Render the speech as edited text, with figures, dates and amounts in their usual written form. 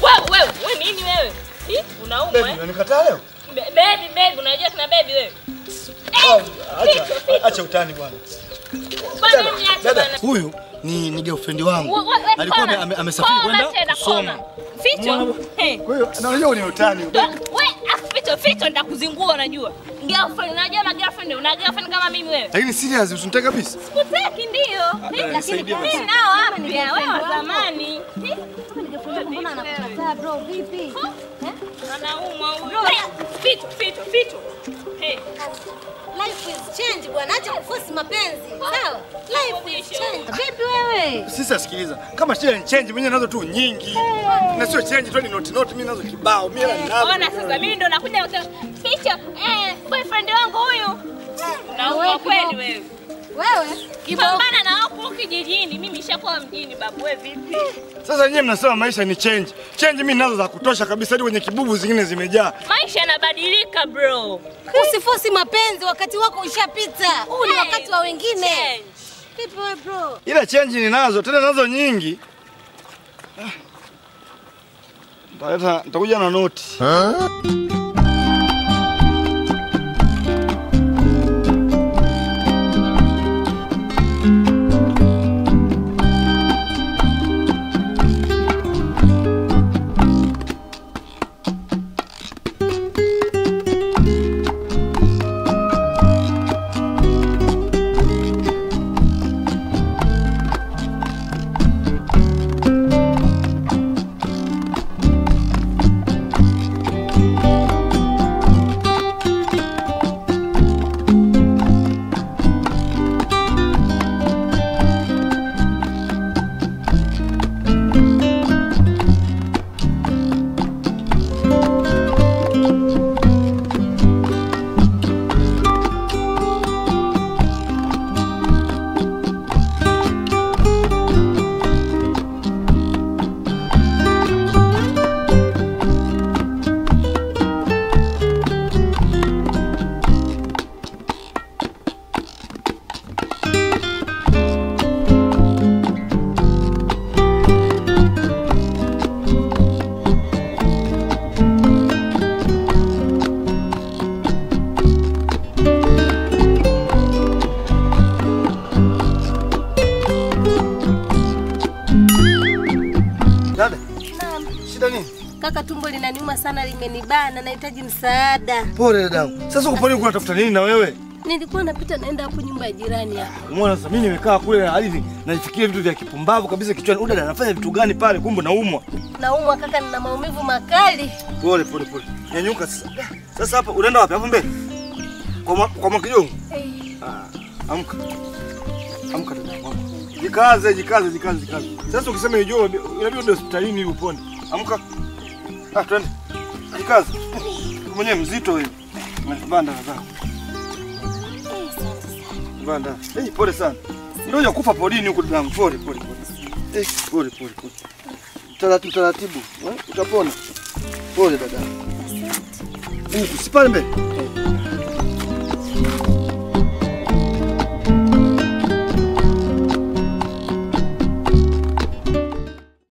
Wewe nini wewe? Unaumwa eh? Unanikataa leo? Baby, unajua kuna baby wewe. Acha utani bwana. Dada, huyu ni girlfriend wangu. Alikuwa amesafiri kwenda kusoma. Ficho. Kwa hiyo unajua ni utani. Wewe ficho nitakuzingua unajua. Girlfriend unajua na girlfriend una girlfriend kama mimi wewe. Lakini serious usinitaka kabisa. Sikutaki ndio. Lakini mimi nao hapa ni wewe wa zamani. Mbona anakukataa bro vipi? Anaumwa huyu. Ficho. Life is change bwana, acha kuforce mapenzi. Sawa? Life is change. Vipi wewe? Sasa sikiliza, kama shida ni change mwenyewe nazo tu nyingi. Na sio change tu ni note mimi nazo kibao. Mimi ninazo. Ona sasa mimi ndo nakuja Ficho, boyfriend wangu huyu. Unaumwa kweli wewe. Wewe? Kipambana na hapo kijijini, mimi nishakuwa mjini babu wewe vipi? Sasa nyinyi mnasema maisha ni change. Change mimi nazo za kutosha kabisa hadi kwenye kibubu zingine zimejaa. Maisha yanabadilika bro. Usiforce mapenzi, wakati wako ushapita. Huu ni wakati wa wengine. Vipi wewe bro? Ila change ninazo, tena nazo nyingi. Nitakuja na noti. Dada. Naam. Shida nini? Kaka, tumbo linaniuma sana, limenibana, nahitaji msaada. Pole dadangu. Sasa uko pale unatafuta nini na wewe? Nilikuwa napita naenda hapo nyumba ya jirani hapo. Umeona sasa mimi nimekaa kule hadi nafikiria vitu vya kipumbavu kabisa kichwani. Dada anafanya vitu gani pale? Kumbe naumwa. Naumwa kaka, nina maumivu makali. Pole. Nyanyuka sasa. Sasa hapa unaenda wapi? Hapo mbele. Kwa Mwakijongo. Amka dada. Jikaze. Sasa ukisema hiyo inabidi uende hospitalini ili upone. Amka. Twende. Jikaze. Mwenyewe mzito wewe. Umebanda sasa. Banda. Pole sana. Ndio kufa polini huko dadangu. Pole. Pole. Taratibu. Utapona. Pole dada. Usipale mbele.